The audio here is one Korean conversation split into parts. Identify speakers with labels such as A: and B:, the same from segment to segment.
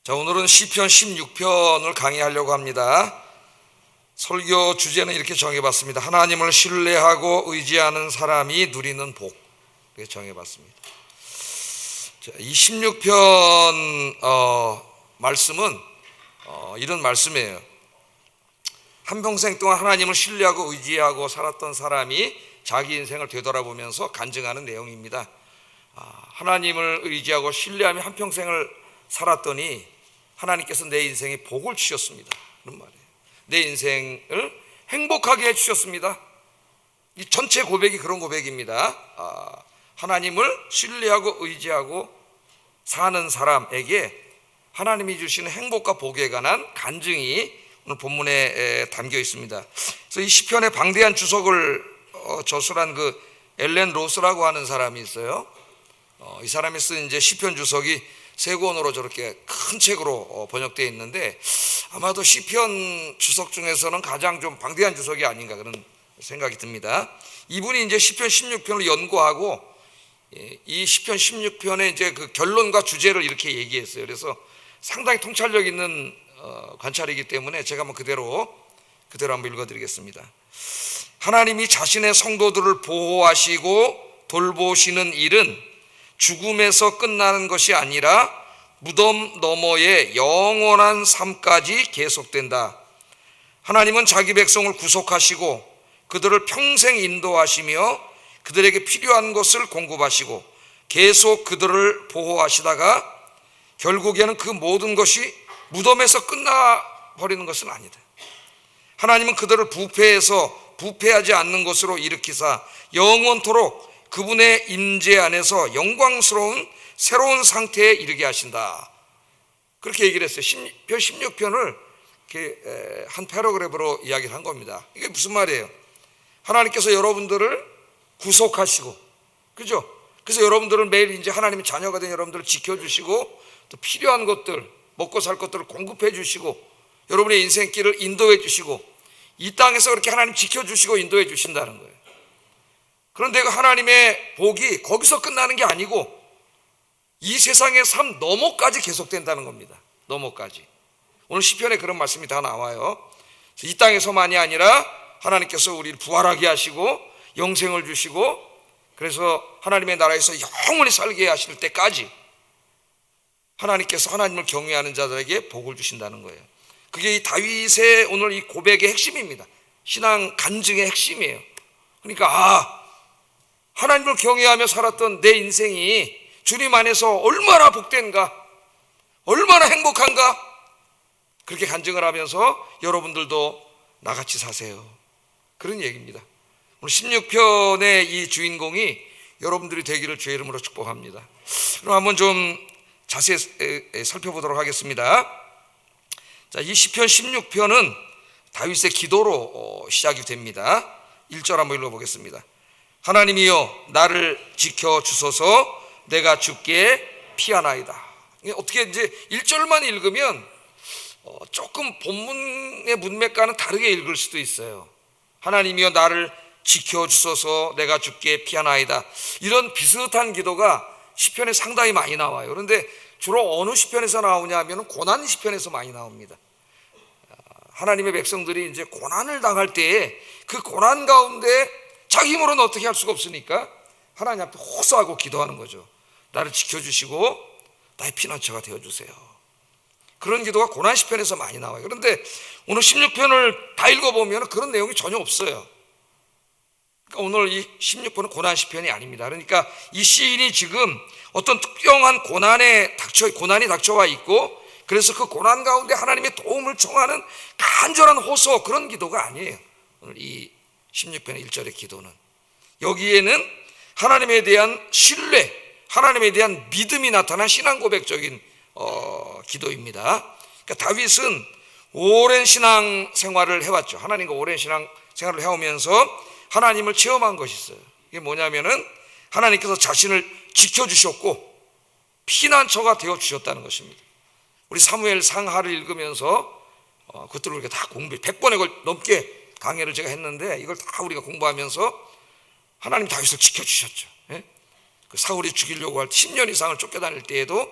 A: 자, 오늘은 시편 16편을 강의하려고 합니다. 설교 주제는 이렇게 정해봤습니다. 하나님을 신뢰하고 의지하는 사람이 누리는 복. 이렇게 정해봤습니다. 자, 이 16편 말씀은 이런 말씀이에요. 한평생 동안 하나님을 신뢰하고 의지하고 살았던 사람이 자기 인생을 되돌아보면서 간증하는 내용입니다. 하나님을 의지하고 신뢰하며 한평생을 살았더니 하나님께서 내 인생에 복을 주셨습니다. 그런 말이에요. 내 인생을 행복하게 해주셨습니다. 이 전체 고백이 그런 고백입니다. 하나님을 신뢰하고 의지하고 사는 사람에게 하나님이 주시는 행복과 복에 관한 간증이 오늘 본문에 담겨 있습니다. 그래서 이 시편의 방대한 주석을 저술한 그 엘렌 로스라고 하는 사람이 있어요. 이 사람이 쓴 이제 시편 주석이 세 권으로 저렇게 큰 책으로 번역되어 있는데 아마도 시편 주석 중에서는 가장 좀 방대한 주석이 아닌가 그런 생각이 듭니다. 이분이 이제 시편 16편을 연구하고 이 시편 16편의 이제 그 결론과 주제를 이렇게 얘기했어요. 그래서 상당히 통찰력 있는 관찰이기 때문에 제가 한번 그대로 한번 읽어드리겠습니다. 하나님이 자신의 성도들을 보호하시고 돌보시는 일은 죽음에서 끝나는 것이 아니라 무덤 너머의 영원한 삶까지 계속된다. 하나님은 자기 백성을 구속하시고 그들을 평생 인도하시며 그들에게 필요한 것을 공급하시고 계속 그들을 보호하시다가 결국에는 그 모든 것이 무덤에서 끝나버리는 것은 아니다. 하나님은 그들을 부패하지 않는 것으로 일으키사 영원토록 그분의 임재 안에서 영광스러운 새로운 상태에 이르게 하신다. 그렇게 얘기를 했어요. 시편 16편을 이렇게 한 패러그래프로 이야기를 한 겁니다. 이게 무슨 말이에요? 하나님께서 여러분들을 구속하시고, 그죠? 그래서 여러분들은 매일 이제 하나님의 자녀가 된 여러분들을 지켜주시고 또 필요한 것들, 먹고 살 것들을 공급해 주시고 여러분의 인생길을 인도해 주시고 이 땅에서 그렇게 하나님 지켜주시고 인도해 주신다는 거예요. 그런데 그 하나님의 복이 거기서 끝나는 게 아니고 이 세상의 삶 너머까지 계속된다는 겁니다. 너머까지. 오늘 시편에 그런 말씀이 다 나와요. 이 땅에서만이 아니라 하나님께서 우리를 부활하게 하시고 영생을 주시고 그래서 하나님의 나라에서 영원히 살게 하실 때까지 하나님께서 하나님을 경외하는 자들에게 복을 주신다는 거예요. 그게 이 다윗의 오늘 이 고백의 핵심입니다. 신앙 간증의 핵심이에요. 그러니까 하나님을 경외하며 살았던 내 인생이 주님 안에서 얼마나 복된가, 얼마나 행복한가 그렇게 간증을 하면서 여러분들도 나같이 사세요. 그런 얘기입니다. 오늘 16편의 이 주인공이 여러분들이 되기를 주의 이름으로 축복합니다. 그럼 한번 좀 자세히 살펴보도록 하겠습니다. 자, 이 시편 16편은 다윗의 기도로 시작이 됩니다. 1절 한번 읽어보겠습니다. 하나님이여 나를 지켜주소서 내가 주께 피하나이다. 어떻게 이제 1절만 읽으면 조금 본문의 문맥과는 다르게 읽을 수도 있어요. 하나님이여 나를 지켜주소서 내가 주께 피하나이다. 이런 비슷한 기도가 시편에 상당히 많이 나와요. 그런데 주로 어느 시편에서 나오냐 하면 고난 시편에서 많이 나옵니다. 하나님의 백성들이 이제 고난을 당할 때에 그 고난 가운데 자기 힘으로는 어떻게 할 수가 없으니까 하나님 앞에 호소하고 기도하는 거죠. 나를 지켜주시고 나의 피난처가 되어주세요. 그런 기도가 고난 시편에서 많이 나와요. 그런데 오늘 16편을 다 읽어보면 그런 내용이 전혀 없어요. 그러니까 오늘 이 16편은 고난 시편이 아닙니다. 그러니까 이 시인이 지금 어떤 특정한 고난이 닥쳐와 있고 그래서 그 고난 가운데 하나님의 도움을 청하는 간절한 호소 그런 기도가 아니에요. 오늘 이 16편의 1절의 기도는 여기에는 하나님에 대한 신뢰, 하나님에 대한 믿음이 나타난 신앙 고백적인 기도입니다. 그러니까 다윗은 오랜 신앙 생활을 해왔죠. 하나님과 오랜 신앙 생활을 해오면서 하나님을 체험한 것이 있어요. 이게 뭐냐면은 하나님께서 자신을 지켜주셨고 피난처가 되어주셨다는 것입니다. 우리 사무엘 상하를 읽으면서 그것들을 우리가 다 100번에 넘게 강해를 제가 했는데 이걸 다 우리가 공부하면서 하나님 다윗을 지켜주셨죠. 그 사울이 죽이려고 할 10년 이상을 쫓겨다닐 때에도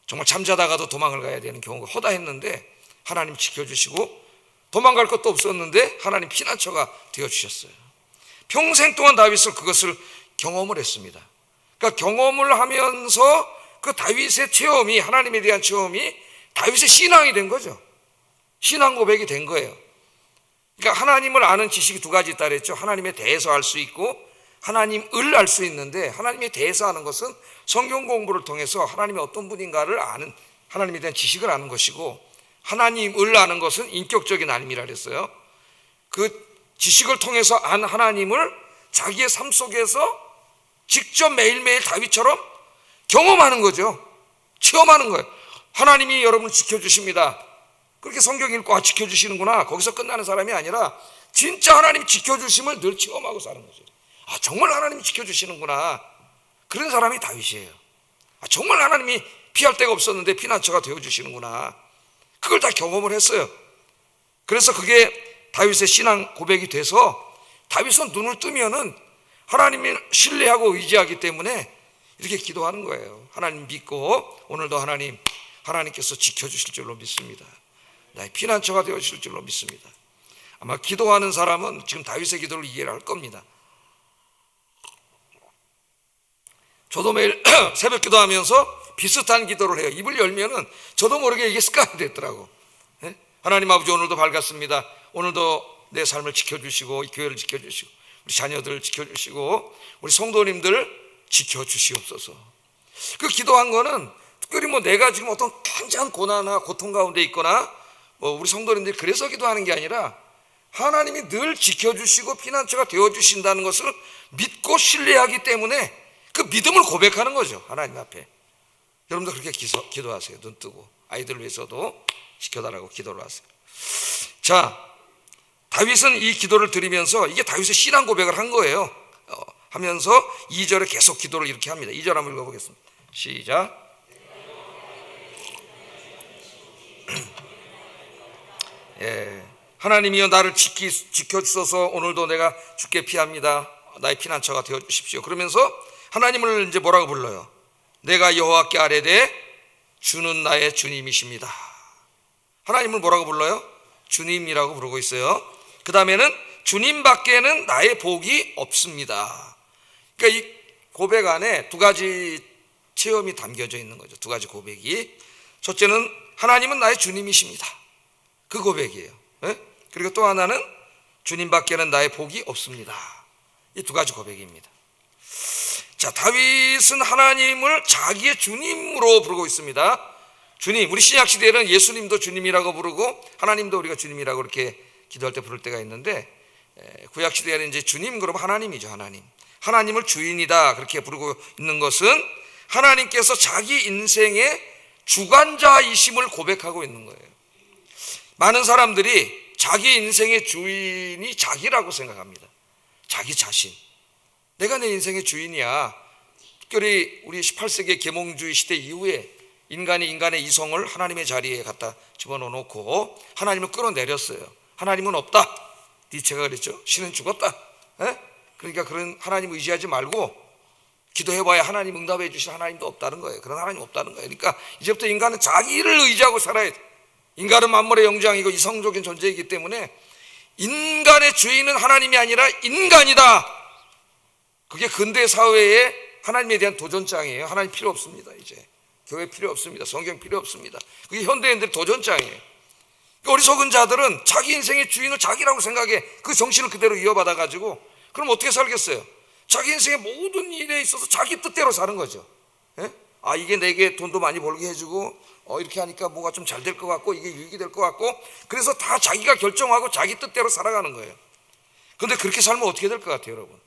A: 정말 잠자다가도 도망을 가야 되는 경우가 허다했는데 하나님 지켜주시고, 도망갈 것도 없었는데 하나님 피난처가 되어주셨어요. 평생 동안 다윗은 그것을 경험을 했습니다. 그러니까 경험을 하면서 그 다윗의 체험이, 하나님에 대한 체험이 다윗의 신앙이 된 거죠. 신앙 고백이 된 거예요. 그러니까 하나님을 아는 지식이 두 가지 있다 그랬죠. 하나님에 대해서 알 수 있고 하나님을 알 수 있는데, 하나님에 대해서 아는 것은 성경 공부를 통해서 하나님이 어떤 분인가를 아는, 하나님에 대한 지식을 아는 것이고, 하나님을 아는 것은 인격적인 알미라 그랬어요. 그 지식을 통해서 안 하나님을 자기의 삶 속에서 직접 매일매일 다윗처럼 경험하는 거죠. 체험하는 거예요. 하나님이 여러분을 지켜주십니다. 그렇게 성경 읽고 지켜주시는구나, 거기서 끝나는 사람이 아니라 진짜 하나님이 지켜주심을 늘 체험하고 사는 거죠. 정말 하나님이 지켜주시는구나, 그런 사람이 다윗이에요. 정말 하나님이 피할 데가 없었는데 피난처가 되어주시는구나, 그걸 다 경험을 했어요. 그래서 그게 다윗의 신앙 고백이 돼서 다윗은 눈을 뜨면은 하나님을 신뢰하고 의지하기 때문에 이렇게 기도하는 거예요. 하나님 믿고 오늘도 하나님께서 지켜주실 줄로 믿습니다. 나의 피난처가 되어주실 줄로 믿습니다. 아마 기도하는 사람은 지금 다윗의 기도를 이해를 할 겁니다. 저도 매일 새벽 기도하면서 비슷한 기도를 해요. 입을 열면은 저도 모르게 이게 습관이 됐더라고. 하나님 아버지, 오늘도 밝았습니다. 오늘도 내 삶을 지켜주시고, 이 교회를 지켜주시고, 우리 자녀들 지켜주시고, 우리 성도님들 지켜주시옵소서. 그 기도한 거는 특별히 내가 지금 어떤 굉장한 고난과 고통 가운데 있거나 우리 성도님들이 그래서 기도하는 게 아니라 하나님이 늘 지켜주시고 피난처가 되어주신다는 것을 믿고 신뢰하기 때문에 그 믿음을 고백하는 거죠, 하나님 앞에. 여러분도 그렇게 기도하세요. 눈 뜨고 아이들 위해서도 지켜달라고 기도를 하세요. 자, 다윗은 이 기도를 드리면서 이게 다윗의 신앙 고백을 한 거예요. 하면서 2절에 계속 기도를 이렇게 합니다. 2절 한번 읽어보겠습니다. 시작. 하나님이여 나를 지켜주소서. 오늘도 내가 주께 피합니다. 나의 피난처가 되어주십시오. 그러면서 하나님을 이제 뭐라고 불러요? 내가 여호와께 아뢰되 주는 나의 주님이십니다. 하나님을 뭐라고 불러요? 주님이라고 부르고 있어요. 그 다음에는 주님 밖에는 나의 복이 없습니다. 그러니까 이 고백 안에 두 가지 체험이 담겨져 있는 거죠. 두 가지 고백이. 첫째는 하나님은 나의 주님이십니다, 그 고백이에요. 그리고 또 하나는 주님 밖에는 나의 복이 없습니다. 이 두 가지 고백입니다. 자, 다윗은 하나님을 자기의 주님으로 부르고 있습니다. 주님, 우리 신약 시대에는 예수님도 주님이라고 부르고 하나님도 우리가 주님이라고 이렇게 기도할 때 부를 때가 있는데, 구약 시대에는 이제 주님 그러면 하나님이죠. 하나님을 주인이다 그렇게 부르고 있는 것은 하나님께서 자기 인생의 주관자이심을 고백하고 있는 거예요. 많은 사람들이 자기 인생의 주인이 자기라고 생각합니다. 자기 자신. 내가 내 인생의 주인이야. 특별히 우리 18세기 계몽주의 시대 이후에 인간이 인간의 이성을 하나님의 자리에 갖다 집어넣고 하나님을 끌어내렸어요. 하나님은 없다. 니체가 그랬죠. 신은 죽었다. 그러니까 그런 하나님 의지하지 말고 기도해봐야 하나님 응답해 주실 하나님도 없다는 거예요. 그런 하나님 없다는 거예요. 그러니까 이제부터 인간은 자기를 의지하고 살아야 돼. 인간은 만물의 영장이고 이성적인 존재이기 때문에 인간의 주인은 하나님이 아니라 인간이다. 그게 근대 사회의 하나님에 대한 도전장이에요. 하나님 필요 없습니다. 이제 교회 필요 없습니다. 성경 필요 없습니다. 그게 현대인들의 도전장이에요. 어리석은 자들은 자기 인생의 주인을 자기라고 생각해. 그 정신을 그대로 이어받아가지고 그럼 어떻게 살겠어요? 자기 인생의 모든 일에 있어서 자기 뜻대로 사는 거죠. 이게 내게 돈도 많이 벌게 해주고 이렇게 하니까 뭐가 좀 잘 될 것 같고 이게 유익이 될 것 같고, 그래서 다 자기가 결정하고 자기 뜻대로 살아가는 거예요. 그런데 그렇게 살면 어떻게 될 것 같아요, 여러분?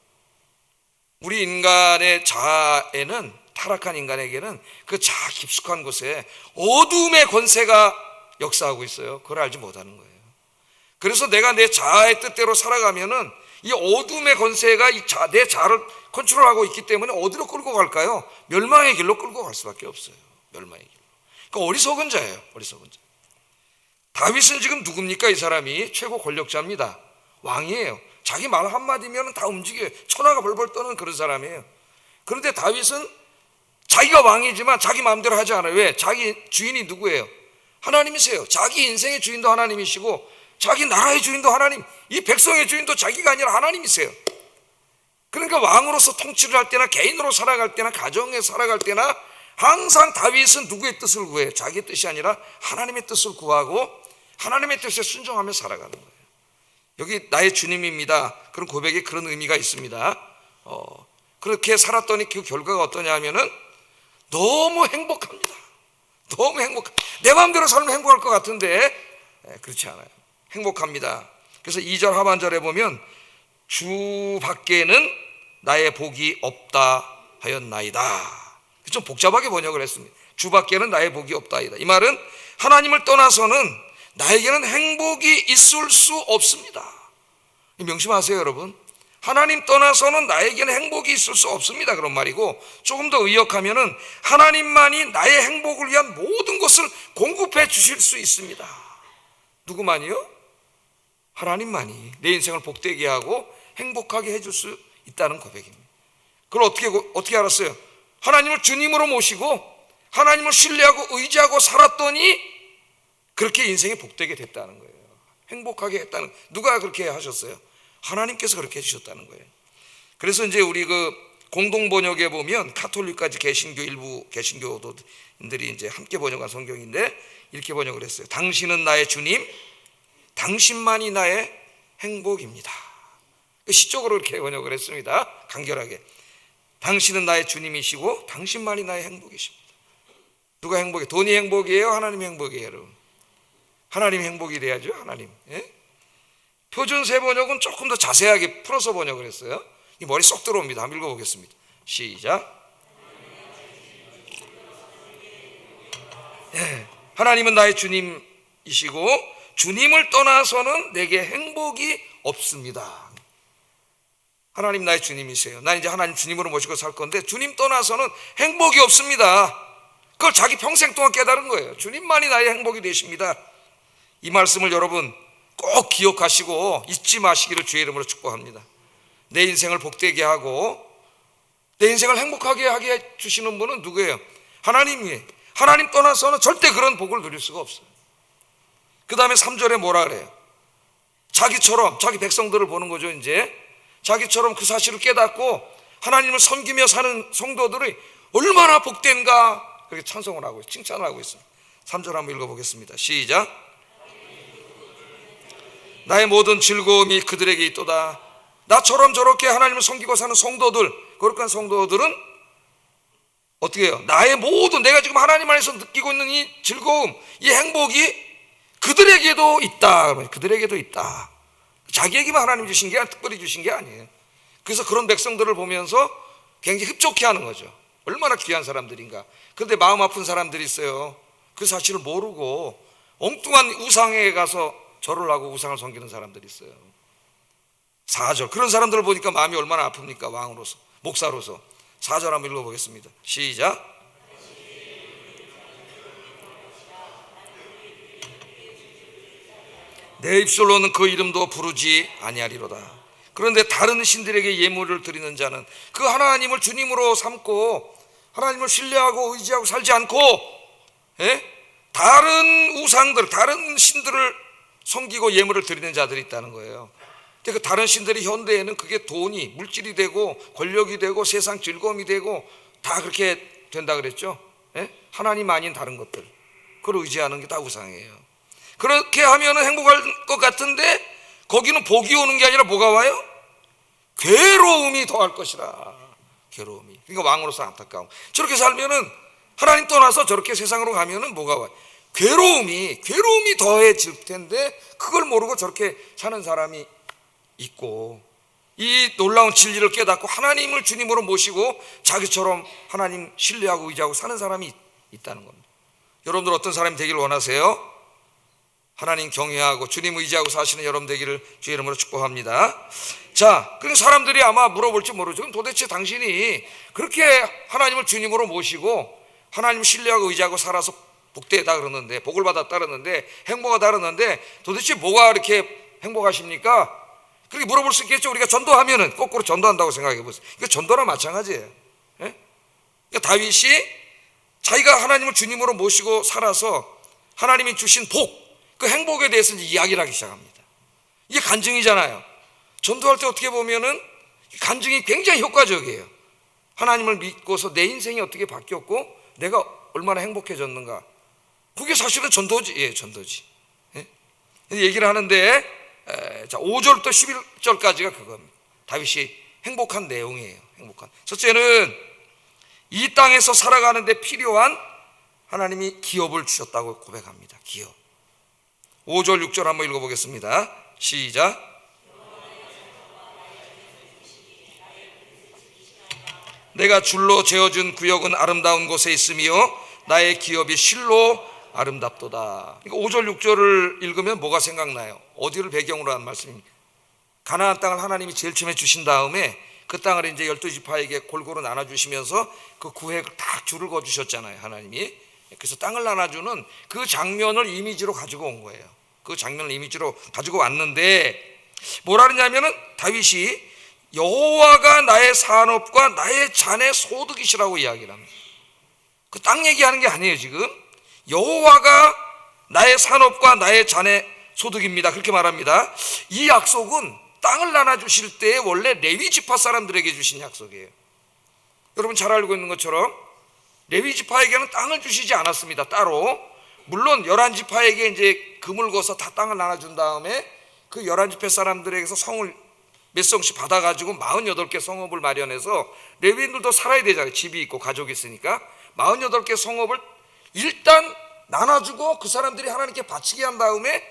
A: 우리 인간의 자아에는, 타락한 인간에게는 그 자아 깊숙한 곳에 어둠의 권세가 역사하고 있어요. 그걸 알지 못하는 거예요. 그래서 내가 내 자아의 뜻대로 살아가면은 이 어둠의 권세가 내 자아를 컨트롤하고 있기 때문에 어디로 끌고 갈까요? 멸망의 길로 끌고 갈 수밖에 없어요. 멸망의 길로. 그러니까 어리석은 자예요. 어리석은 자. 다윗은 지금 누굽니까? 이 사람이 최고 권력자입니다. 왕이에요. 자기 말 한마디면 다 움직여요. 천하가 벌벌 떠는 그런 사람이에요. 그런데 다윗은 자기가 왕이지만 자기 마음대로 하지 않아요. 왜? 자기 주인이 누구예요? 하나님이세요. 자기 인생의 주인도 하나님이시고 자기 나라의 주인도 하나님, 이 백성의 주인도 자기가 아니라 하나님이세요. 그러니까 왕으로서 통치를 할 때나 개인으로 살아갈 때나 가정에 살아갈 때나 항상 다윗은 누구의 뜻을 구해요? 자기의 뜻이 아니라 하나님의 뜻을 구하고 하나님의 뜻에 순종하며 살아가는 거예요. 여기 나의 주님입니다. 그런 고백에 그런 의미가 있습니다. 그렇게 살았더니 그 결과가 어떠냐 하면은 너무 행복합니다. 너무 내 마음대로 살면 행복할 것 같은데 그렇지 않아요. 행복합니다. 그래서 2절 하반절에 보면 주 밖에는 나의 복이 없다 하였나이다. 좀 복잡하게 번역을 했습니다. 주 밖에는 나의 복이 없다이다. 이 말은 하나님을 떠나서는 나에게는 행복이 있을 수 없습니다. 명심하세요, 여러분. 하나님 떠나서는 나에게는 행복이 있을 수 없습니다. 그런 말이고, 조금 더 의역하면은 하나님만이 나의 행복을 위한 모든 것을 공급해 주실 수 있습니다. 누구만이요? 하나님만이 내 인생을 복되게 하고 행복하게 해줄 수 있다는 고백입니다. 그걸 어떻게 알았어요? 하나님을 주님으로 모시고 하나님을 신뢰하고 의지하고 살았더니 그렇게 인생이 복되게 됐다는 거예요. 행복하게 했다는, 누가 그렇게 하셨어요? 하나님께서 그렇게 해주셨다는 거예요. 그래서 이제 우리 그 공동번역에 보면 가톨릭까지 개신교 일부 개신교도들이 이제 함께 번역한 성경인데 이렇게 번역을 했어요. 당신은 나의 주님, 당신만이 나의 행복입니다. 시적으로 이렇게 번역을 했습니다. 간결하게. 당신은 나의 주님이시고 당신만이 나의 행복이십니다. 누가 행복이에요? 돈이 행복이에요? 하나님이 행복이에요? 여러분, 하나님이 행복이 돼야죠. 하나님. 예? 표준 세 번역은 조금 더 자세하게 풀어서 번역을 했어요. 이 머리 쏙 들어옵니다. 한번 읽어보겠습니다. 시작. 예. 하나님은 나의 주님이시고 주님을 떠나서는 내게 행복이 없습니다. 하나님 나의 주님이세요. 난 이제 하나님 주님으로 모시고 살 건데 주님 떠나서는 행복이 없습니다. 그걸 자기 평생 동안 깨달은 거예요. 주님만이 나의 행복이 되십니다. 이 말씀을 여러분 꼭 기억하시고 잊지 마시기를 주의 이름으로 축복합니다. 내 인생을 복되게 하고 내 인생을 행복하게 하게 해주시는 분은 누구예요? 하나님이에요. 하나님 떠나서는 절대 그런 복을 누릴 수가 없어요. 그 다음에 3절에 뭐라 그래요? 자기처럼, 자기 백성들을 보는 거죠. 이제 자기처럼 그 사실을 깨닫고 하나님을 섬기며 사는 성도들이 얼마나 복된가 그렇게 찬송을 하고 칭찬을 하고 있습니다. 3절 한번 읽어보겠습니다. 시작. 나의 모든 즐거움이 그들에게 있도다. 나처럼 저렇게 하나님을 섬기고 사는 성도들, 거룩한 성도들은 어떻게 해요? 나의 모든, 내가 지금 하나님 안에서 느끼고 있는 이 즐거움, 이 행복이 그들에게도 있다. 그들에게도 있다. 자기에게만 하나님 주신 게 특별히 주신 게 아니에요. 그래서 그런 백성들을 보면서 굉장히 흡족해 하는 거죠. 얼마나 귀한 사람들인가. 그런데 마음 아픈 사람들이 있어요. 그 사실을 모르고 엉뚱한 우상에 가서 절을 하고 우상을 섬기는 사람들이 있어요. 4절. 그런 사람들을 보니까 마음이 얼마나 아픕니까? 왕으로서, 목사로서. 4절 한번 읽어보겠습니다. 시작. 내 입술로는 그 이름도 부르지 아니하리로다. 그런데 다른 신들에게 예물을 드리는 자는 그 하나님을 주님으로 삼고 하나님을 신뢰하고 의지하고 살지 않고 다른 우상들, 다른 신들을 섬기고 예물을 드리는 자들이 있다는 거예요. 근데 그 다른 신들이 현대에는 그게 돈이, 물질이 되고 권력이 되고 세상 즐거움이 되고 다 그렇게 된다 그랬죠. 하나님 아닌 다른 것들, 그걸 의지하는 게 다 우상이에요. 그렇게 하면 행복할 것 같은데 거기는 복이 오는 게 아니라 뭐가 와요? 괴로움이 더할 것이라. 괴로움이. 그러니까 왕으로서 안타까움. 저렇게 살면은 하나님 떠나서 저렇게 세상으로 가면은 뭐가 와요? 괴로움이 더해질 텐데 그걸 모르고 저렇게 사는 사람이 있고, 이 놀라운 진리를 깨닫고 하나님을 주님으로 모시고 자기처럼 하나님 신뢰하고 의지하고 사는 사람이 있다는 겁니다. 여러분들 어떤 사람이 되기를 원하세요? 하나님 경외하고 주님 의지하고 사시는 여러분 되기를 주의 이름으로 축복합니다. 자, 그럼 사람들이 아마 물어볼지 모르죠. 도대체 당신이 그렇게 하나님을 주님으로 모시고 하나님 신뢰하고 의지하고 살아서 복되다 그러는데, 복을 받았다 그러는데, 행복하다 그러는데 도대체 뭐가 이렇게 행복하십니까? 그렇게 물어볼 수 있겠죠. 우리가 전도하면은 거꾸로 전도한다고 생각해 보세요. 이거 전도랑 마찬가지예요. 그러니까 다윗이 자기가 하나님을 주님으로 모시고 살아서 하나님이 주신 복, 그 행복에 대해서 이제 이야기를 하기 시작합니다. 이게 간증이잖아요. 전도할 때 어떻게 보면은 간증이 굉장히 효과적이에요. 하나님을 믿고서 내 인생이 어떻게 바뀌었고 내가 얼마나 행복해졌는가. 그게 사실은 전도지. 예, 전도지. 예? 얘기를 하는데, 자, 5절부터 11절까지가 그겁니다. 다윗이 행복한 내용이에요. 행복한. 첫째는 이 땅에서 살아가는데 필요한 하나님이 기업을 주셨다고 고백합니다. 기업. 5절 6절 한번 읽어보겠습니다. 시작. 내가 줄로 재어준 구역은 아름다운 곳에 있으며 나의 기업이 실로 아름답도다. 그러니까 5절 6절을 읽으면 뭐가 생각나요? 어디를 배경으로 한 말씀입니까? 가나안 땅을 하나님이 제일 처음에 주신 다음에 그 땅을 이제 12지파에게 골고루 나눠주시면서 그 구획을 딱 줄을 그어주셨잖아요, 하나님이. 그래서 땅을 나눠주는 그 장면을 이미지로 가지고 온 거예요. 그 장면을 이미지로 가지고 왔는데 뭐라 그러냐면은 다윗이 여호와가 나의 산업과 나의 잔의 소득이시라고 이야기를 합니다. 그 땅 얘기하는 게 아니에요. 지금 여호와가 나의 산업과 나의 잔의 소득입니다. 그렇게 말합니다. 이 약속은 땅을 나눠주실 때 원래 레위 지파 사람들에게 주신 약속이에요. 여러분 잘 알고 있는 것처럼 레위 지파에게는 땅을 주시지 않았습니다. 따로. 물론 11지파에게 이제 금을 거서 다 땅을 나눠준 다음에 그 11지파 사람들에게서 성을 몇 성씩 받아가지고 48개 성읍을 마련해서 레위인들도 살아야 되잖아요. 집이 있고 가족이 있으니까 48개 성읍을 일단 나눠주고 그 사람들이 하나님께 바치게 한 다음에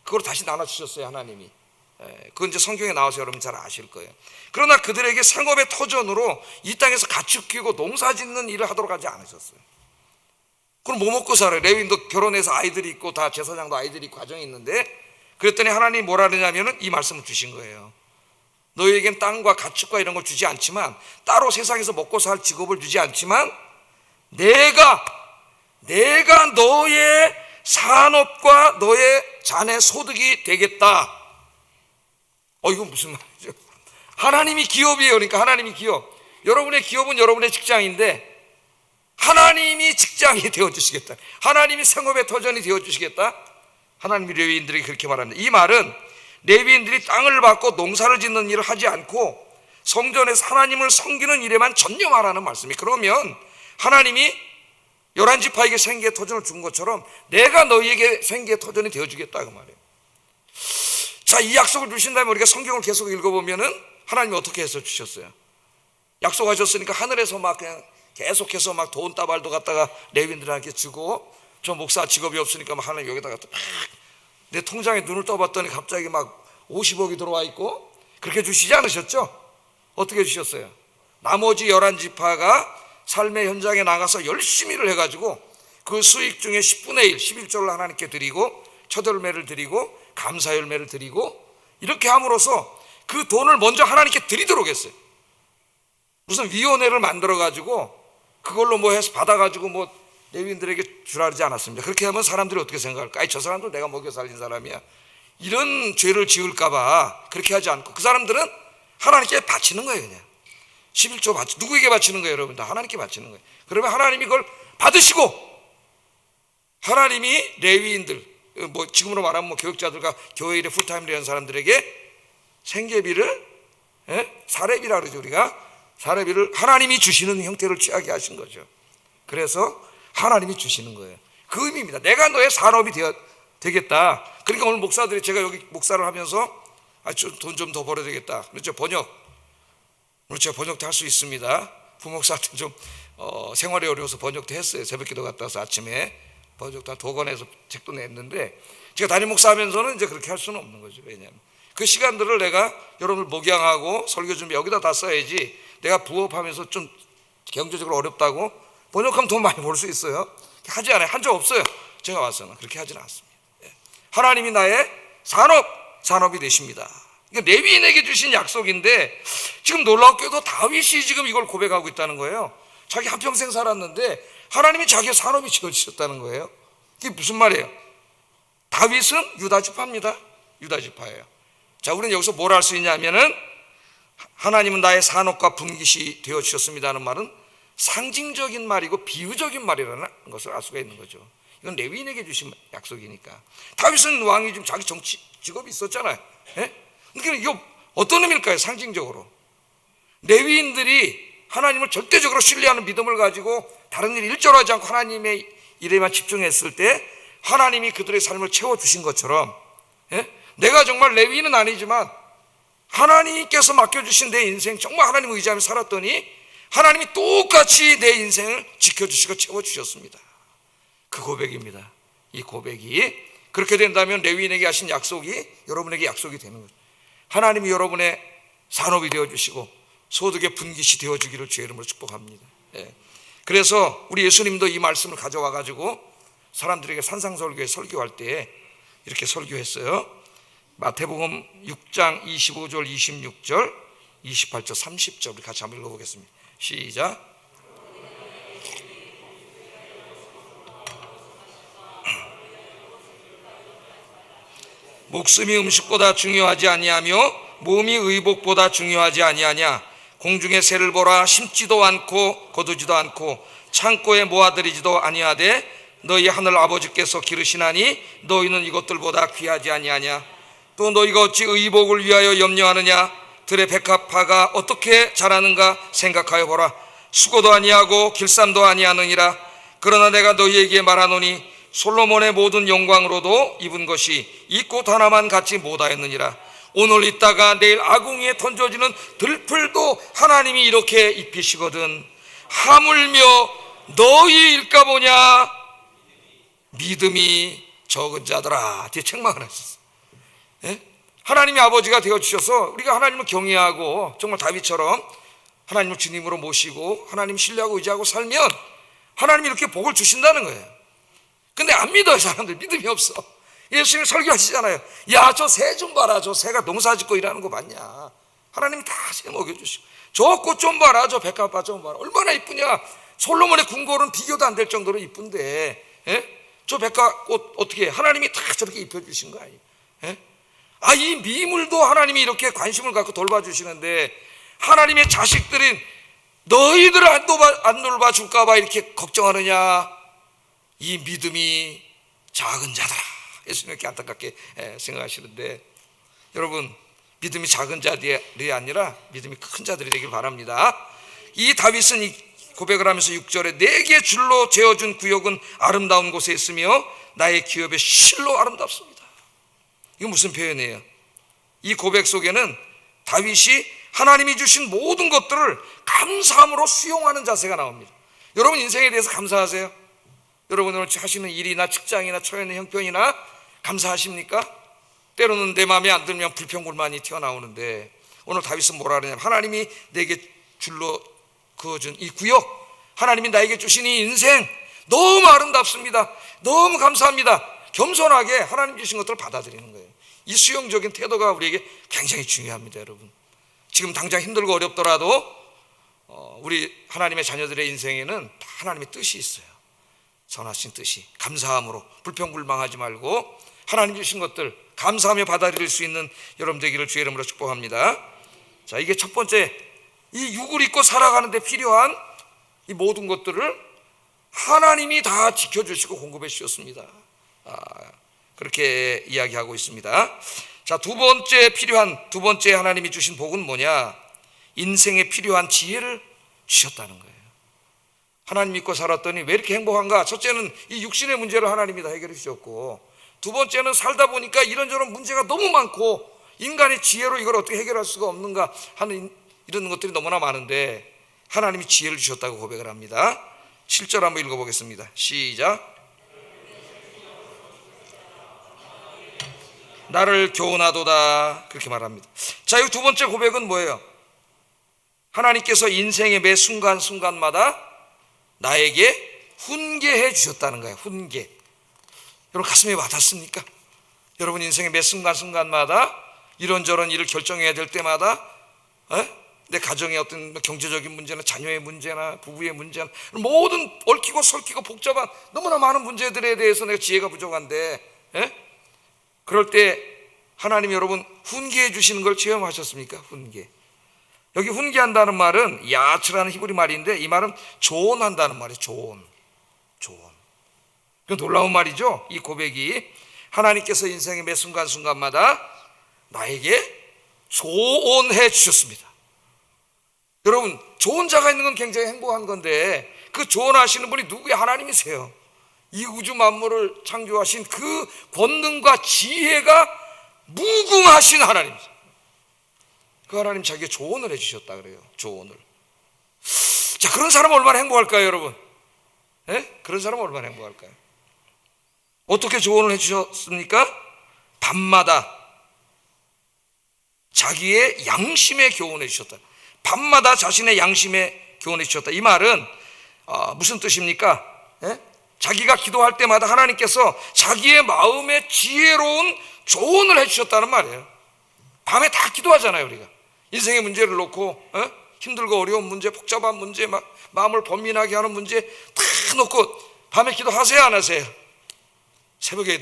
A: 그걸 다시 나눠주셨어요, 하나님이. 그건 이제 성경에 나와서 여러분 잘 아실 거예요. 그러나 그들에게 생업의 터전으로 이 땅에서 가축 키우고 농사 짓는 일을 하도록 하지 않으셨어요. 그럼 뭐 먹고 살아요? 레위인도 결혼해서 아이들이 있고 다 제사장도 아이들이 있고 가정이 있는데, 그랬더니 하나님이 뭐라 그러냐면은 이 말씀을 주신 거예요. 너희에겐 땅과 가축과 이런 걸 주지 않지만, 따로 세상에서 먹고 살 직업을 주지 않지만 내가 너의 산업과 너의 잔의 소득이 되겠다. 이건 무슨 말이죠? 하나님이 기업이에요. 그러니까 하나님이 기업. 여러분의 기업은 여러분의 직장인데 하나님이 직장이 되어주시겠다. 하나님이 생업의 터전이 되어주시겠다. 하나님이 레위인들에게 그렇게 말합니다. 이 말은 레위인들이 땅을 받고 농사를 짓는 일을 하지 않고 성전에서 하나님을 섬기는 일에만 전념하라는 말씀이. 그러면 하나님이 11지파에게 생기의 터전을 준 것처럼 내가 너희에게 생기의 터전이 되어주겠다 그 말이에요. 자, 이 약속을 주신다면 우리가 성경을 계속 읽어보면은 하나님이 어떻게 해서 주셨어요? 약속하셨으니까 하늘에서 막 그냥 계속해서 막 돈 따발도 갖다가 레위인들한테 주고, 저 목사 직업이 없으니까 막 하나님 여기다가 내 통장에 눈을 떠봤더니 갑자기 막 50억이 들어와 있고, 그렇게 주시지 않으셨죠? 어떻게 주셨어요? 나머지 11지파가 삶의 현장에 나가서 열심히 일을 해가지고 그 수익 중에 10분의 1, 11조를 하나님께 드리고 첫 열매를 드리고 감사 열매를 드리고 이렇게 함으로써 그 돈을 먼저 하나님께 드리도록 했어요. 무슨 위원회를 만들어가지고 그걸로 뭐 해서 받아가지고 뭐 레위인들에게 주라 그러지 않았습니다. 그렇게 하면 사람들이 어떻게 생각할까? 저 사람도 내가 먹여 살린 사람이야. 이런 죄를 지을까봐 그렇게 하지 않고 그 사람들은 하나님께 바치는 거예요. 그냥 11조 누구에게 바치는 거예요? 여러분 다 하나님께 바치는 거예요. 그러면 하나님이 그걸 받으시고 하나님이 레위인들, 뭐 지금으로 말하면 뭐 교육자들과 교회 일에 풀타임을 하는 사람들에게 생계비를, 사례비라 그러죠. 우리가 사례비를 하나님이 주시는 형태를 취하게 하신 거죠. 그래서 하나님이 주시는 거예요. 그 의미입니다. 내가 너의 산업이 되겠다. 그러니까 오늘 목사들이, 제가 여기 목사를 하면서 돈 좀 더 벌어야 되겠다. 그렇죠. 오늘 제가 번역도 할 수 있습니다. 부목사한테 좀 생활이 어려워서 번역도 했어요. 새벽기도 갔다 와서 아침에 번역도 한 2권 해서 책도 냈는데, 제가 담임 목사 하면서는 이제 그렇게 할 수는 없는 거죠. 왜냐하면 그 시간들을 내가 여러분을 목양하고 설교 준비 여기다 다 써야지, 내가 부업하면서 좀 경제적으로 어렵다고 번역하면 돈 많이 벌 수 있어요. 하지 않아요. 한 적 없어요. 제가 와서는 그렇게 하지는 않습니다. 하나님이 나의 산업이 되십니다. 그러니까 레위인에게 주신 약속인데, 지금 놀랍게도 다윗이 지금 이걸 고백하고 있다는 거예요. 자기 한평생 살았는데 하나님이 자기의 산업이 지어주셨다는 거예요. 이게 무슨 말이에요? 다윗은 유다지파입니다. 유다지파예요. 자, 우리는 여기서 뭘 할 수 있냐면은 하나님은 나의 산업과 분깃이 되어주셨습니다는 말은 상징적인 말이고 비유적인 말이라는 것을 알 수가 있는 거죠. 이건 레위인에게 주신 약속이니까. 다윗은 왕이 좀 자기 정치 직업이 있었잖아요. 그러니까 이거 어떤 의미일까요? 상징적으로 레위인들이 하나님을 절대적으로 신뢰하는 믿음을 가지고 다른 일 일절하지 않고 하나님의 일에만 집중했을 때 하나님이 그들의 삶을 채워주신 것처럼, 내가 정말 레위인은 아니지만 하나님께서 맡겨주신 내 인생 정말 하나님 의지하며 살았더니 하나님이 똑같이 내 인생을 지켜주시고 채워주셨습니다. 그 고백입니다. 이 고백이 그렇게 된다면 레위인에게 하신 약속이 여러분에게 약속이 되는 거죠. 하나님이 여러분의 산업이 되어주시고 소득의 분깃이 되어주기를 주의 이름으로 축복합니다. 그래서 우리 예수님도 이 말씀을 가져와 가지고 사람들에게 산상설교에 설교할 때 이렇게 설교했어요. 마태복음 6장 25절 26절 28절 30절 우리 같이 한번 읽어보겠습니다. 시작. 목숨이 음식보다 중요하지 아니하며 몸이 의복보다 중요하지 아니하냐. 공중의 새를 보라. 심지도 않고 거두지도 않고 창고에 모아들이지도 아니하되 너희 하늘 아버지께서 기르시나니 너희는 이것들보다 귀하지 아니하냐. 또 너희가 어찌 의복을 위하여 염려하느냐. 들의 백합화가 어떻게 자라는가 생각하여 보라. 수고도 아니하고 길쌈도 아니하느니라. 그러나 내가 너희에게 말하노니 솔로몬의 모든 영광으로도 입은 것이 이 꽃 하나만 갖지 못하였느니라. 오늘 있다가 내일 아궁이에 던져지는 들풀도 하나님이 이렇게 입히시거든. 하물며 너희일까 보냐. 믿음이 적은 자들아. 뒤에 책망을 하셨어요. 하나님이 아버지가 되어주셔서 우리가 하나님을 경외하고 정말 다윗처럼 하나님을 주님으로 모시고 하나님 신뢰하고 의지하고 살면 하나님이 이렇게 복을 주신다는 거예요. 근데 안 믿어요. 사람들 믿음이 없어. 예수님 설교하시잖아요. 야, 저 새 좀 봐라. 저 새가 농사 짓고 일하는 거 맞냐. 하나님이 다 새 먹여주시고 저 꽃 좀 봐라. 저 백합화 좀 봐라. 얼마나 이쁘냐. 솔로몬의 궁궐은 비교도 안 될 정도로 이쁜데 저 백합꽃 어떻게 하나님이 다 저렇게 입혀주신 거 아니에요. 이 미물도 하나님이 이렇게 관심을 갖고 돌봐주시는데 하나님의 자식들인 너희들을 안 돌봐줄까 봐 이렇게 걱정하느냐. 이 믿음이 작은 자들아. 예수님 이렇게 안타깝게 생각하시는데 여러분 믿음이 작은 자들이 아니라 믿음이 큰 자들이 되길 바랍니다. 이 다윗은 이 고백을 하면서 6절에 내게 줄로 재어준 구역은 아름다운 곳에 있으며 나의 기업의 실로 아름답습니다. 이거 무슨 표현이에요? 이 고백 속에는 다윗이 하나님이 주신 모든 것들을 감사함으로 수용하는 자세가 나옵니다. 여러분 인생에 대해서 감사하세요? 여러분 오늘 하시는 일이나 직장이나 처해있는 형편이나 감사하십니까? 때로는 내 마음에 안 들면 불평불만이 튀어나오는데 오늘 다윗은 뭐라 그러냐면 하나님이 내게 줄로 그어준 이 구역, 하나님이 나에게 주신 이 인생 너무 아름답습니다. 너무 감사합니다. 겸손하게 하나님 주신 것들을 받아들이는 거예요. 이 수용적인 태도가 우리에게 굉장히 중요합니다. 여러분 지금 당장 힘들고 어렵더라도 우리 하나님의 자녀들의 인생에는 다 하나님의 뜻이 있어요. 선하신 뜻이. 감사함으로 불평불망하지 말고 하나님 주신 것들 감사하며 받아들일 수 있는 여러분 되기를 주의 이름으로 축복합니다. 자, 이게 첫 번째, 이 육을 입고 살아가는 데 필요한 이 모든 것들을 하나님이 다 지켜주시고 공급해 주셨습니다. 그렇게 이야기하고 있습니다. 자, 두 번째 하나님이 주신 복은 뭐냐? 인생에 필요한 지혜를 주셨다는 거예요. 하나님 믿고 살았더니 왜 이렇게 행복한가? 첫째는 이 육신의 문제를 하나님이 다 해결해 주셨고, 두 번째는 살다 보니까 이런저런 문제가 너무 많고 인간의 지혜로 이걸 어떻게 해결할 수가 없는가 하는 이런 것들이 너무나 많은데 하나님이 지혜를 주셨다고 고백을 합니다. 7절 한번 읽어보겠습니다. 시작. 나를 교훈하도다. 그렇게 말합니다. 자, 이 두 번째 고백은 뭐예요? 하나님께서 인생의 매 순간순간마다 나에게 훈계해 주셨다는 거예요. 훈계. 여러분 가슴에 와닿습니까? 여러분 인생의 매 순간순간마다 이런저런 일을 결정해야 될 때마다 내 가정의 어떤 경제적인 문제나 자녀의 문제나 부부의 문제나 모든 얽히고 설키고 복잡한 너무나 많은 문제들에 대해서 내가 지혜가 부족한데 그럴 때 하나님 여러분 훈계해 주시는 걸 체험하셨습니까? 훈계. 여기 훈계한다는 말은 야츠라는 히브리 말인데 이 말은 조언한다는 말이에요. 조언. 그 놀라운 말이죠. 이 고백이 하나님께서 인생의 매 순간순간마다 나에게 조언해 주셨습니다. 여러분, 조언자가 있는 건 굉장히 행복한 건데 그 조언하시는 분이 누구야? 하나님이세요. 이 우주 만물을 창조하신 그 권능과 지혜가 무궁하신 하나님이세요. 그 하나님 자기가 조언을 해주셨다 그래요. 조언을. 자, 그런 사람은 얼마나 행복할까요, 여러분? 네? 그런 사람은 얼마나 행복할까요? 어떻게 조언을 해주셨습니까? 밤마다 자기의 양심에 교훈해 주셨다. 밤마다 자신의 양심에 교훈해 주셨다. 이 말은 무슨 뜻입니까? 예? 자기가 기도할 때마다 하나님께서 자기의 마음에 지혜로운 조언을 해주셨다는 말이에요. 밤에 다 기도하잖아요. 우리가 인생의 문제를 놓고 힘들고 어려운 문제, 복잡한 문제, 막 마음을 번민하게 하는 문제 다 놓고 밤에 기도하세요, 안 하세요? 새벽에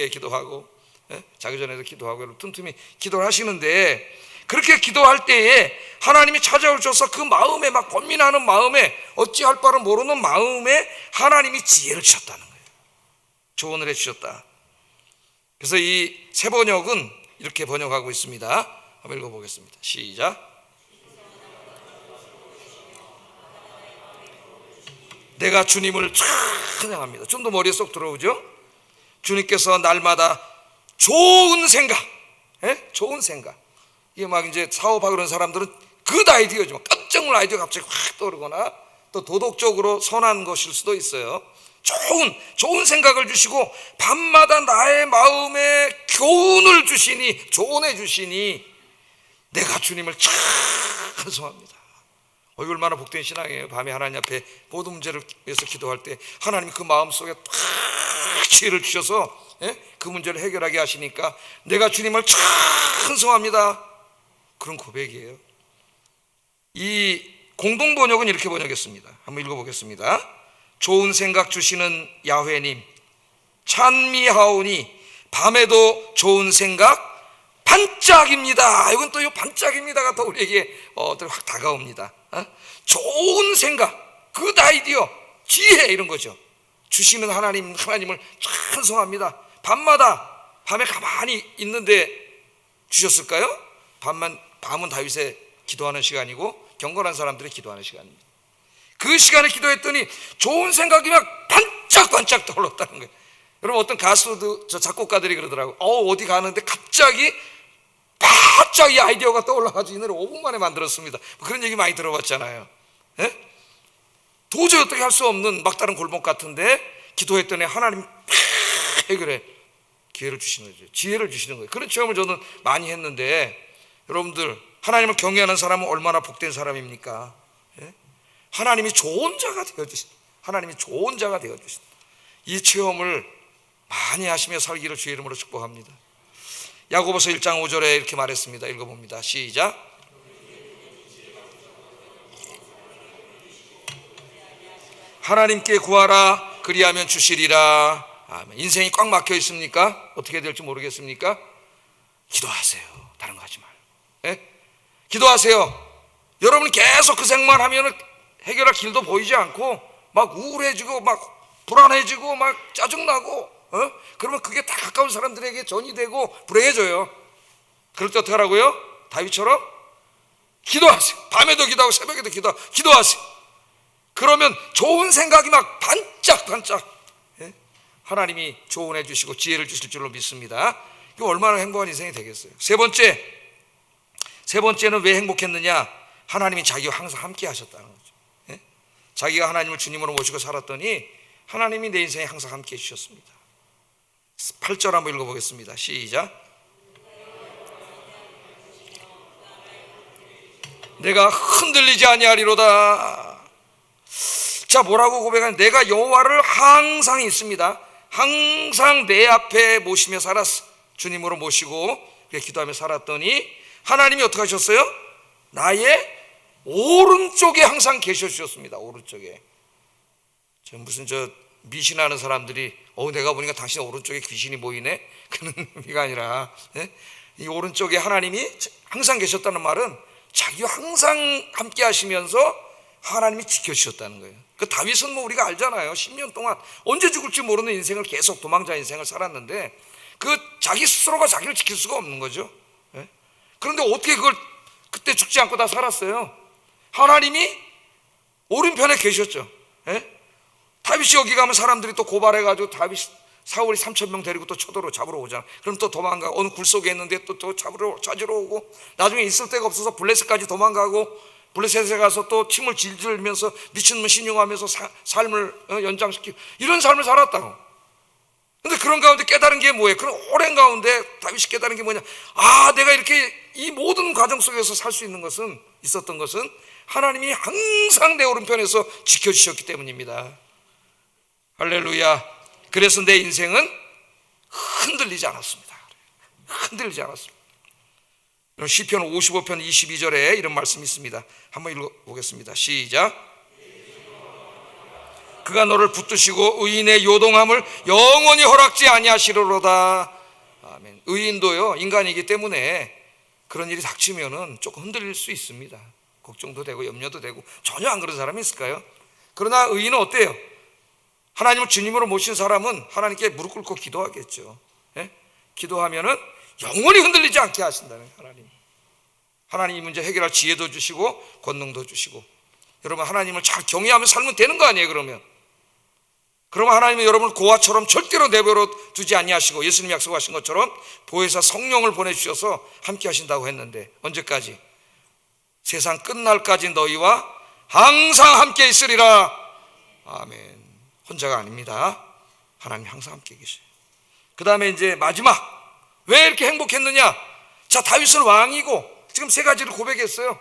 A: 기도하고 자기 전에도 기도하고 틈틈이 기도를 하시는데, 그렇게 기도할 때에 하나님이 찾아오셔서 그 마음에 막 번민하는 마음에 어찌할 바를 모르는 마음에 하나님이 지혜를 주셨다는 거예요. 조언을 해주셨다. 그래서 이 새 번역은 이렇게 번역하고 있습니다. 한번 읽어보겠습니다. 시작. 내가 주님을 찬양합니다. 좀 더 머리에 쏙 들어오죠? 주님께서 날마다 좋은 생각, 좋은 생각. 이게 막 이제 사업하고 그런 사람들은 굿 아이디어죠. 깜짝 놀란 아이디어가 갑자기 확 떠오르거나 또 도덕적으로 선한 것일 수도 있어요. 좋은 생각을 주시고 밤마다 나의 마음에 교훈을 주시니, 조언해 주시니 내가 주님을 찬송합니다. 얼마나 복된 신앙이에요. 밤에 하나님 앞에 모든 문제를 위해서 기도할 때 하나님이 그 마음속에 딱 지혜를 주셔서 그 문제를 해결하게 하시니까 내가 주님을 찬송합니다. 그런 고백이에요. 이 공동번역은 이렇게 번역했습니다. 한번 읽어보겠습니다. 좋은 생각 주시는 야훼님 찬미하오니 밤에도 좋은 생각 반짝입니다. 이건 또 이 반짝입니다가 더 우리에게 확 다가옵니다. 좋은 생각, 굿 아이디어, 지혜 이런 거죠. 주시는 하나님을 찬송합니다. 밤에 가만히 있는데 주셨을까요? 밤은 다윗의 기도하는 시간이고 경건한 사람들이 기도하는 시간입니다. 그 시간에 기도했더니 좋은 생각이 막 반짝반짝 떠올랐다는 거예요. 여러분, 어떤 작곡가들이 그러더라고요. 어디 가는데 갑자기 바짝 이 아이디어가 떠올라가지고 이 노래 5분 만에 만들었습니다. 그런 얘기 많이 들어봤잖아요. 도저히 어떻게 할 수 없는 막다른 골목 같은데 기도했더니 하나님 해결해 기회를 주시는 거죠. 지혜를 주시는 거예요. 그런 체험을 저는 많이 했는데, 여러분들 하나님을 경외하는 사람은 얼마나 복된 사람입니까? 하나님이 좋은 자가 되어주신다. 이 체험을 많이 하시며 살기를 주의 이름으로 축복합니다. 야고보서 1장 5절에 이렇게 말했습니다. 읽어봅니다. 시작. 하나님께 구하라 그리하면 주시리라. 아멘. 인생이 꽉 막혀 있습니까? 어떻게 될지 모르겠습니까? 기도하세요. 다른 거 하지 말고. 기도하세요. 여러분이 계속 그 생각만 하면 해결할 길도 보이지 않고 막 우울해지고 막 불안해지고 막 짜증나고 그러면 그게 다 가까운 사람들에게 전이 되고 불행해져요. 그럴 때 어떻게 하라고요? 다윗처럼 기도하세요. 밤에도 기도하고 새벽에도 기도하세요. 그러면 좋은 생각이 막 반짝반짝 하나님이 조언해 주시고 지혜를 주실 줄로 믿습니다. 이거 얼마나 행복한 인생이 되겠어요. 세 번째는 왜 행복했느냐? 하나님이 자기와 항상 함께 하셨다는 거죠. 자기가 하나님을 주님으로 모시고 살았더니 하나님이 내 인생에 항상 함께 해주셨습니다. 8절 한번 읽어보겠습니다. 시작. 내가 흔들리지 아니하리로다. 자, 뭐라고 고백하냐? 내가 여호와를 항상 있습니다. 항상 내 앞에 모시며 살았어. 주님으로 모시고 기도하며 살았더니 하나님이 어떻게 하셨어요? 나의 오른쪽에 항상 계셔 주셨습니다. 오른쪽에. 무슨 미신하는 사람들이 내가 보니까 당신 오른쪽에 귀신이 보이네, 그런 의미가 아니라 이 오른쪽에 하나님이 항상 계셨다는 말은 자기와 항상 함께 하시면서 하나님이 지켜주셨다는 거예요. 그 다윗은 뭐 우리가 알잖아요. 10년 동안 언제 죽을지 모르는 인생을 계속 도망자 인생을 살았는데 그 자기 스스로가 자기를 지킬 수가 없는 거죠. 예? 그런데 어떻게 그걸 그때 죽지 않고 다 살았어요? 하나님이 오른편에 계셨죠. 예? 다윗이 여기 가면 사람들이 또 고발해가지고 다윗 사울이 3,000명 데리고 또 쳐들어 잡으러 오잖아. 그럼 또 도망가. 어느 굴 속에 있는데 또 찾으러 오고, 나중에 있을 데가 없어서 블레셋까지 도망가고, 블레셋에 가서 또 침을 질질 흘리면서 미친놈 신용하면서 삶을 연장시키고 이런 삶을 살았다고. 근데 그런 가운데 깨달은 게 뭐예요? 그런 오랜 가운데 다윗이 깨달은 게 뭐냐? 아, 내가 이렇게 이 모든 과정 속에서 살 수 있었던 것은 하나님이 항상 내 오른편에서 지켜주셨기 때문입니다. 할렐루야. 그래서 내 인생은 흔들리지 않았습니다. 흔들리지 않았습니다. 시편 55편 22절에 이런 말씀이 있습니다. 한번 읽어보겠습니다. 시작. 그가 너를 붙드시고 의인의 요동함을 영원히 허락지 아니하시리로다. 아멘. 의인도요, 인간이기 때문에 그런 일이 닥치면은 조금 흔들릴 수 있습니다. 걱정도 되고 염려도 되고. 전혀 안 그런 사람이 있을까요? 그러나 의인은 어때요? 하나님을 주님으로 모신 사람은 하나님께 무릎 꿇고 기도하겠죠. 예? 기도하면은 영원히 흔들리지 않게 하신다는 하나님. 하나님 이 문제 해결할 지혜도 주시고 권능도 주시고. 여러분, 하나님을 잘 경외하며 살면 되는 거 아니에요? 그러면 하나님은 여러분을 고아처럼 절대로 내버려 두지 아니하시고, 예수님이 약속하신 것처럼 보혜사 성령을 보내주셔서 함께 하신다고 했는데, 언제까지? 세상 끝날까지 너희와 항상 함께 있으리라. 아멘. 혼자가 아닙니다. 하나님 항상 함께 계셔요. 그 다음에 이제 마지막, 왜 이렇게 행복했느냐? 자, 다윗은 왕이고 지금 세 가지를 고백했어요.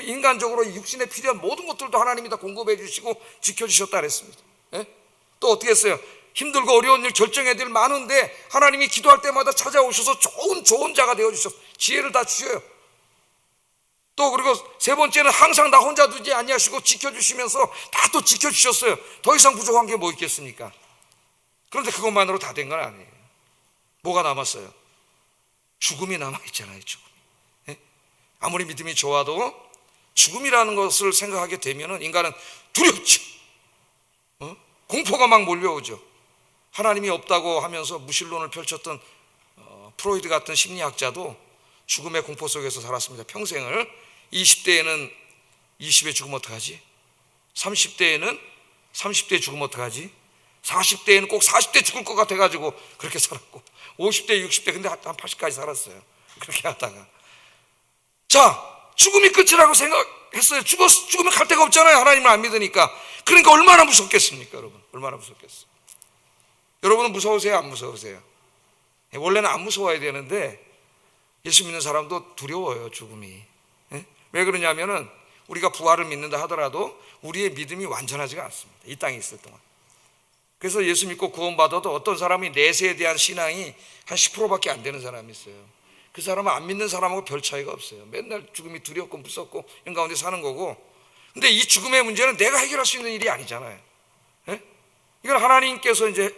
A: 인간적으로 육신에 필요한 모든 것들도 하나님이 다 공급해 주시고 지켜주셨다 그랬습니다. 예? 또 어떻게 했어요? 힘들고 어려운 일 결정해야 될 많은데 하나님이 기도할 때마다 찾아오셔서 좋은 자가 되어주셔서 지혜를 다 주셔요. 또 그리고 세 번째는 항상 나 혼자 두지 아니하시고 지켜주시면서 다 또 지켜주셨어요. 더 이상 부족한 게 뭐 있겠습니까? 그런데 그것만으로 다 된 건 아니에요. 뭐가 남았어요? 죽음이 남아있잖아요. 죽음. 예? 아무리 믿음이 좋아도 죽음이라는 것을 생각하게 되면 인간은 두렵죠. 공포가 막 몰려오죠. 하나님이 없다고 하면서 무신론을 펼쳤던 프로이드 같은 심리학자도 죽음의 공포 속에서 살았습니다. 평생을. 20대에는 20에 죽으면 어떡하지? 30대에는 30대에 죽으면 어떡하지? 40대에는 꼭 40대 죽을 것 같아가지고 그렇게 살았고, 50대 60대 근데 한 80까지 살았어요. 그렇게 하다가 자, 죽음이 끝이라고 생각했어요. 죽으면 갈 데가 없잖아요. 하나님을 안 믿으니까. 그러니까 얼마나 무섭겠습니까, 여러분? 얼마나 무섭겠어요. 여러분은 무서우세요? 안 무서우세요? 원래는 안 무서워야 되는데 예수 믿는 사람도 두려워요, 죽음이. 왜 그러냐면은 우리가 부활을 믿는다 하더라도 우리의 믿음이 완전하지가 않습니다. 이 땅에 있을 동안. 그래서 예수 믿고 구원받아도 어떤 사람이 내세에 대한 신앙이 한 10%밖에 안 되는 사람이 있어요. 그 사람은 안 믿는 사람하고 별 차이가 없어요. 맨날 죽음이 두렵고 무섭고 이런 가운데 사는 거고. 근데 이 죽음의 문제는 내가 해결할 수 있는 일이 아니잖아요. 예? 이건 하나님께서 이제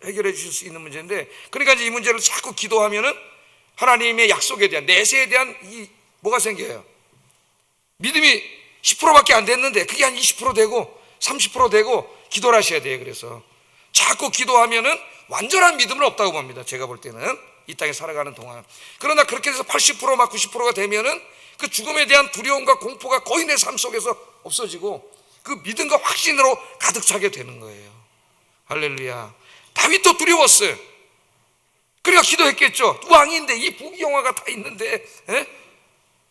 A: 해결해 주실 수 있는 문제인데, 그러니까 이제 이 문제를 자꾸 기도하면은 하나님의 약속에 대한, 내세에 대한 뭐가 생겨요? 믿음이 10%밖에 안 됐는데 그게 한 20% 되고 30% 되고 기도를 하셔야 돼요. 그래서 자꾸 기도하면은 완전한 믿음은 없다고 봅니다. 제가 볼 때는 이 땅에 살아가는 동안. 그러나 그렇게 해서 80% 막 90%가 되면은 그 죽음에 대한 두려움과 공포가 거의 내 삶 속에서 없어지고 그 믿음과 확신으로 가득 차게 되는 거예요. 할렐루야. 다윗도 두려웠어요. 그러니까 기도했겠죠. 왕인데 이 부귀영화가 다 있는데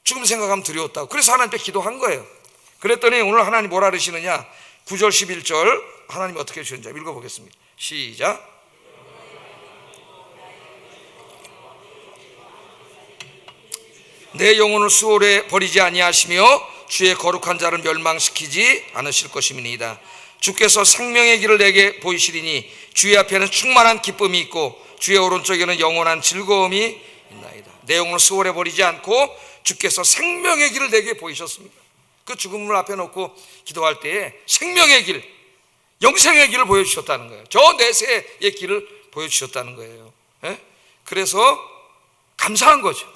A: 죽음 생각하면 두려웠다고. 그래서 하나님께 기도한 거예요. 그랬더니 오늘 하나님 뭐라 그러시느냐? 9절 11절 하나님이 어떻게 주셨는지 읽어보겠습니다. 시작. 내 영혼을 수월에 버리지 아니하시며 주의 거룩한 자를 멸망시키지 않으실 것임이니이다. 주께서 생명의 길을 내게 보이시리니 주의 앞에는 충만한 기쁨이 있고 주의 오른쪽에는 영원한 즐거움이 있나이다. 내 영혼을 수월에 버리지 않고 주께서 생명의 길을 내게 보이셨습니다. 그 죽음을 앞에 놓고 기도할 때에 생명의 길, 영생의 길을 보여주셨다는 거예요. 저 내세의 길을 보여주셨다는 거예요. 그래서 감사한 거죠.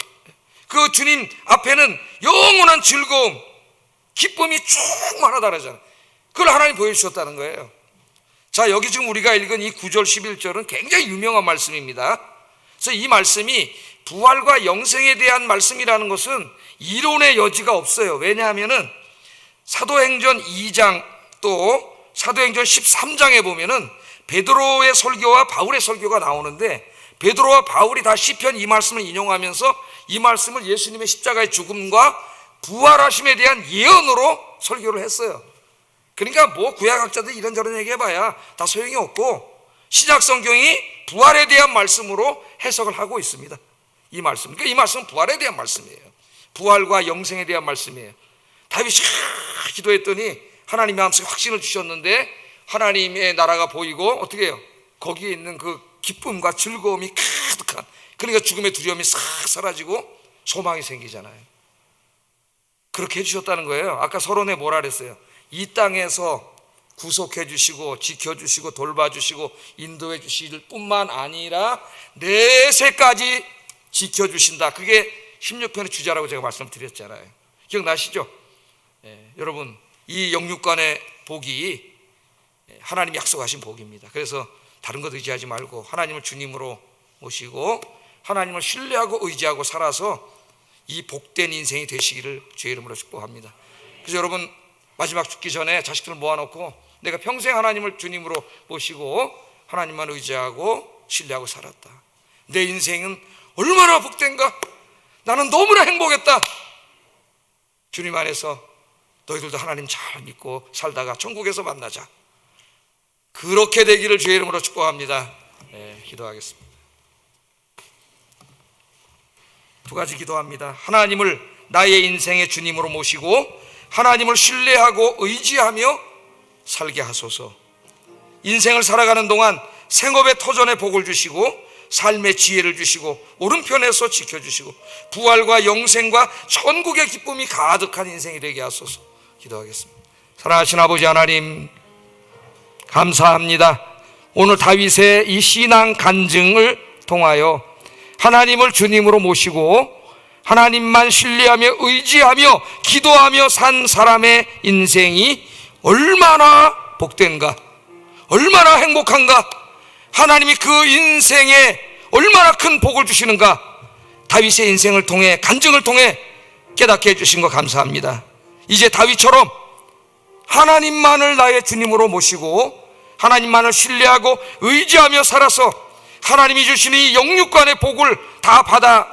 A: 그 주님 앞에는 영원한 즐거움, 기쁨이 충만하다라잖아요. 그걸 하나님 보여주셨다는 거예요. 자, 여기 지금 우리가 읽은 이 9절 11절은 굉장히 유명한 말씀입니다. 그래서 이 말씀이 부활과 영생에 대한 말씀이라는 것은 이론의 여지가 없어요. 왜냐하면은 사도행전 2장 또 사도행전 13장에 보면은 베드로의 설교와 바울의 설교가 나오는데, 베드로와 바울이 다 시편 이 말씀을 인용하면서 이 말씀을 예수님의 십자가의 죽음과 부활하심에 대한 예언으로 설교를 했어요. 그러니까 뭐 구약학자들 이런저런 얘기해봐야 다 소용이 없고, 신약 성경이 부활에 대한 말씀으로 해석을 하고 있습니다. 이 말씀, 그러니까 이 말씀은 부활에 대한 말씀이에요. 부활과 영생에 대한 말씀이에요. 다윗이 기도했더니 하나님의 마음속에 확신을 주셨는데, 하나님의 나라가 보이고 어떻게 해요? 거기에 있는 그 기쁨과 즐거움이 가득한, 그러니까 죽음의 두려움이 싹 사라지고 소망이 생기잖아요. 그렇게 해주셨다는 거예요. 아까 서론에 뭐라 그랬어요? 이 땅에서 구속해 주시고 지켜주시고 돌봐주시고 인도해 주실 뿐만 아니라 내세까지 지켜주신다. 그게 16편의 주자라고 제가 말씀드렸잖아요. 기억나시죠? 여러분, 이 영육간의 복이 하나님이 약속하신 복입니다. 그래서 다른 것 의지하지 말고 하나님을 주님으로 모시고 하나님을 신뢰하고 의지하고 살아서 이 복된 인생이 되시기를 주의 이름으로 축복합니다. 그래서 여러분, 마지막 죽기 전에 자식들을 모아놓고 내가 평생 하나님을 주님으로 모시고 하나님만 의지하고 신뢰하고 살았다. 내 인생은 얼마나 복된가? 나는 너무나 행복했다. 주님 안에서 너희들도 하나님 잘 믿고 살다가 천국에서 만나자. 그렇게 되기를 주의 이름으로 축복합니다. 기도하겠습니다. 두 가지 기도합니다. 하나님을 나의 인생의 주님으로 모시고 하나님을 신뢰하고 의지하며 살게 하소서. 인생을 살아가는 동안 생업의 터전에 복을 주시고 삶의 지혜를 주시고 오른편에서 지켜주시고 부활과 영생과 천국의 기쁨이 가득한 인생이 되게 하소서. 기도하겠습니다. 사랑하신 아버지 하나님, 감사합니다. 오늘 다윗의 이 신앙 간증을 통하여 하나님을 주님으로 모시고 하나님만 신뢰하며 의지하며 기도하며 산 사람의 인생이 얼마나 복된가, 얼마나 행복한가, 하나님이 그 인생에 얼마나 큰 복을 주시는가, 다윗의 인생을 통해 간증을 통해 깨닫게 해주신 거 감사합니다. 이제 다윗처럼 하나님만을 나의 주님으로 모시고 하나님만을 신뢰하고 의지하며 살아서 하나님이 주시는 이 영육간의 복을 다 받아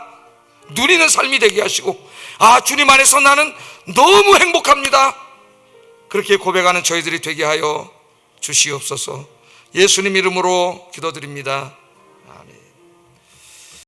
A: 누리는 삶이 되게 하시고, 주님 안에서 나는 너무 행복합니다, 그렇게 고백하는 저희들이 되게 하여 주시옵소서. 예수님 이름으로 기도드립니다.